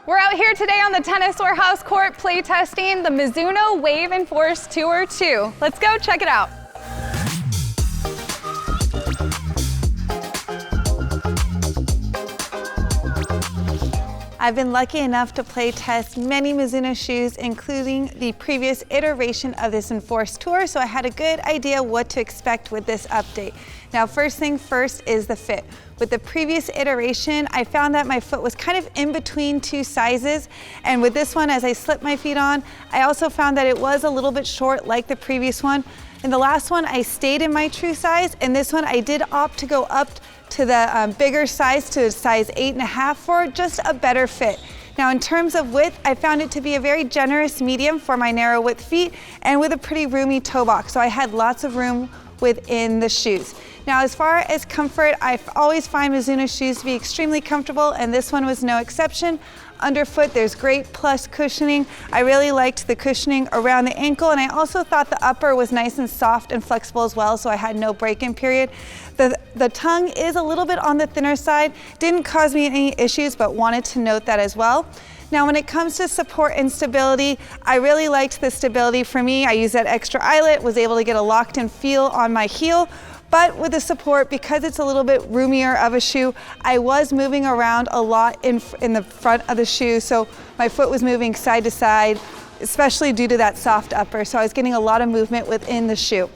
We're out here today on the Tennis Warehouse court playtesting the Mizuno Wave Enforce Tour 2. Let's go check it out. I've been lucky enough to play test many Mizuno shoes, including the previous iteration of this Enforce Tour, so I had a good idea what to expect with this update. Now, first thing first is the fit. With the previous iteration, I found that my foot was kind of in between two sizes, and with this one, as I slipped my feet on, I also found that it was a little bit short like the previous one. In the last one, I stayed in my true size, and this one I did opt to go up to the bigger size, to size 8.5 for just a better fit. Now, in terms of width, I found it to be a very generous medium for my narrow width feet and with a pretty roomy toe box, so I had lots of room within the shoes. Now, as far as comfort, I always find Mizuno shoes to be extremely comfortable, and this one was no exception. Underfoot, there's great plush cushioning. I really liked the cushioning around the ankle, and I also thought the upper was nice and soft and flexible as well, so I had no break-in period. The tongue is a little bit on the thinner side. Didn't cause me any issues, but wanted to note that as well. Now, when it comes to support and stability, I really liked the stability for me. I used that extra eyelet, was able to get a locked-in feel on my heel. But with the support, because it's a little bit roomier of a shoe, I was moving around a lot in the front of the shoe, so my foot was moving side to side, especially due to that soft upper, so I was getting a lot of movement within the shoe.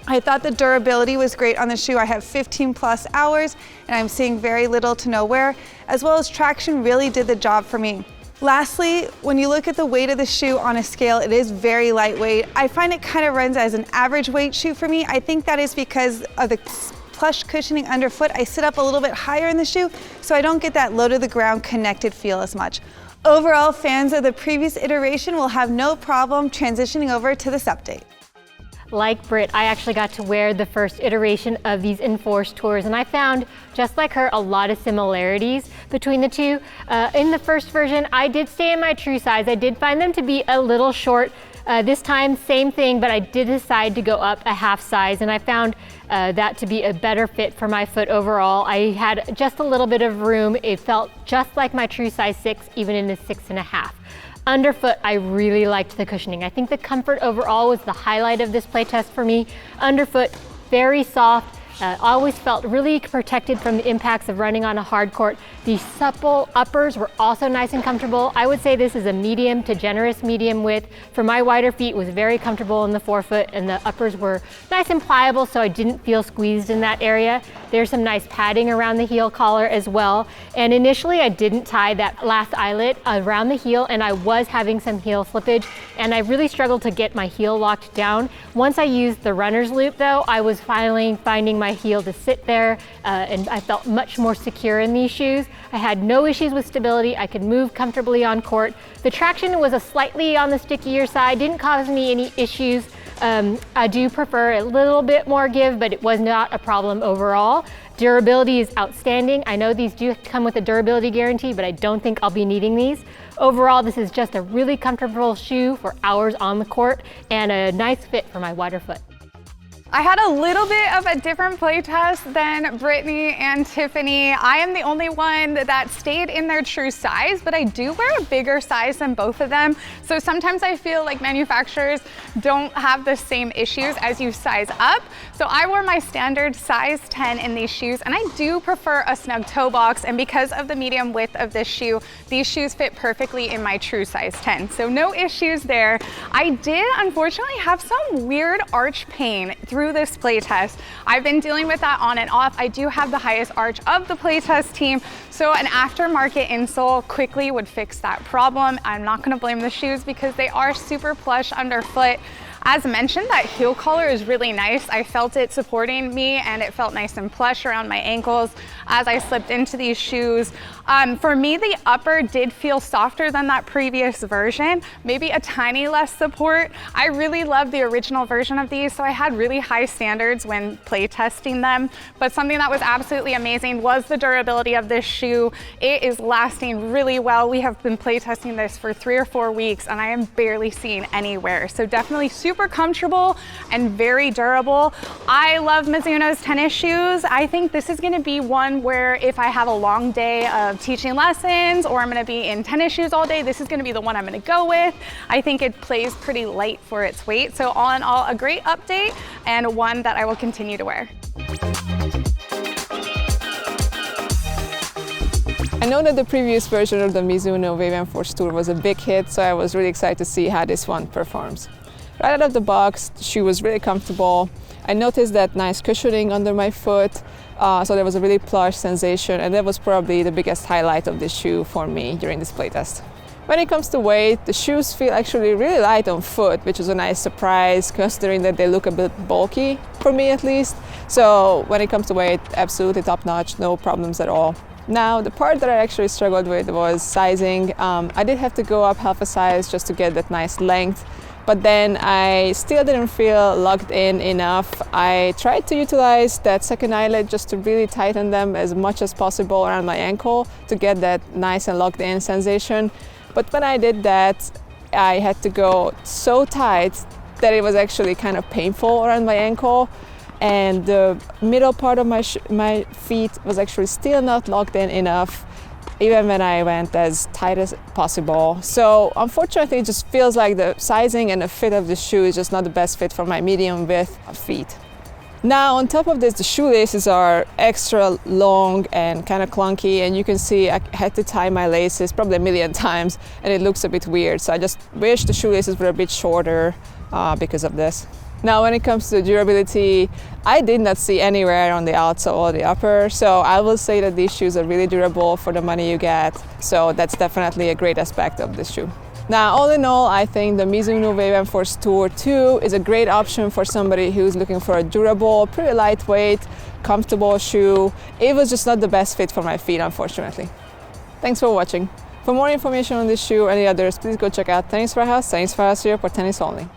I thought the durability was great on the shoe. I have 15 plus hours, and I'm seeing very little to no wear, as well as traction really did the job for me. Lastly, when you look at the weight of the shoe on a scale, it is very lightweight. I find it kind of runs as an average weight shoe for me. I think that is because of the plush cushioning underfoot. I sit up a little bit higher in the shoe, so I don't get that low to the ground connected feel as much. Overall, fans of the previous iteration will have no problem transitioning over to this update. Like Britt, I actually got to wear the first iteration of these Enforce Tours, and I found, just like her, a lot of similarities between the two. In the first version, I did stay in my true size. I did find them to be a little short. This time, same thing, but I did decide to go up a half size, and I found that to be a better fit for my foot overall. I had just a little bit of room. It felt just like my true size 6, even in the 6.5. Underfoot, I really liked the cushioning. I think the comfort overall was the highlight of this playtest for me. Underfoot, very soft. Always felt really protected from the impacts of running on a hard court. The supple uppers were also nice and comfortable. I would say this is a medium to generous medium width. For my wider feet, was very comfortable in the forefoot, and the uppers were nice and pliable, so I didn't feel squeezed in that area. There's some nice padding around the heel collar as well. And initially, I didn't tie that last eyelet around the heel, and I was having some heel slippage, and I really struggled to get my heel locked down. Once I used the runner's loop, though, I was finally finding my heel to sit there, and I felt much more secure in these shoes. I had no issues with stability. I could move comfortably on court. The traction was a slightly on the stickier side, didn't cause me any issues. I do prefer a little bit more give, but it was not a problem overall. Durability is outstanding. I know these do come with a durability guarantee, but I don't think I'll be needing these. Overall, this is just a really comfortable shoe for hours on the court and a nice fit for my wider foot. I had a little bit of a different play test than Brittany and Tiffany. I am the only one that stayed in their true size, but I do wear a bigger size than both of them. So sometimes I feel like manufacturers don't have the same issues as you size up. So I wore my standard size 10 in these shoes, and I do prefer a snug toe box. And because of the medium width of this shoe, these shoes fit perfectly in my true size 10. So no issues there. I did unfortunately have some weird arch pain through this playtest. I've been dealing with that on and off. I do have the highest arch of the playtest team, so an aftermarket insole quickly would fix that problem. I'm not going to blame the shoes because they are super plush underfoot. As mentioned, that heel collar is really nice. I felt it supporting me, and it felt nice and plush around my ankles as I slipped into these shoes. For me, the upper did feel softer than that previous version, maybe a tiny less support. I really love the original version of these, so I had really high standards when play testing them. But something that was absolutely amazing was the durability of this shoe. It is lasting really well. We have been play testing this for 3 or 4 weeks, and I am barely seeing any wear. So definitely super super comfortable and very durable. I love Mizuno's tennis shoes. I think this is gonna be one where if I have a long day of teaching lessons or I'm gonna be in tennis shoes all day, this is gonna be the one I'm gonna go with. I think it plays pretty light for its weight. So all in all, a great update and one that I will continue to wear. I know that the previous version of the Mizuno Wave Force Tour was a big hit, so I was really excited to see how this one performs. Right out of the box, the shoe was really comfortable. I noticed that nice cushioning under my foot, so there was a really plush sensation, and that was probably the biggest highlight of this shoe for me during this playtest. When it comes to weight, the shoes feel actually really light on foot, which is a nice surprise considering that they look a bit bulky, for me at least. So when it comes to weight, absolutely top notch, no problems at all. Now, the part that I actually struggled with was sizing. I did have to go up half a size just to get that nice length, but then I still didn't feel locked in enough. I tried to utilize that second eyelet just to really tighten them as much as possible around my ankle to get that nice and locked in sensation. But when I did that, I had to go so tight that it was actually kind of painful around my ankle. And the middle part of my feet was actually still not locked in enough, even when I went as tight as possible. So unfortunately, it just feels like the sizing and the fit of the shoe is just not the best fit for my medium width feet. Now, on top of this, the shoelaces are extra long and kind of clunky, and you can see I had to tie my laces probably a million times, and it looks a bit weird. So I just wish the shoelaces were a bit shorter because of this. Now, when it comes to durability, I did not see any wear on the outsole or the upper, so I will say that these shoes are really durable for the money you get, so that's definitely a great aspect of this shoe. Now, all in all, I think the Mizuno Wave Force Tour 2 is a great option for somebody who's looking for a durable, pretty lightweight, comfortable shoe. It was just not the best fit for my feet, unfortunately. Thanks for watching. For more information on this shoe or any others, please go check out Tennis Warehouse, Tennis Warehouse Europe, or Tennis Only.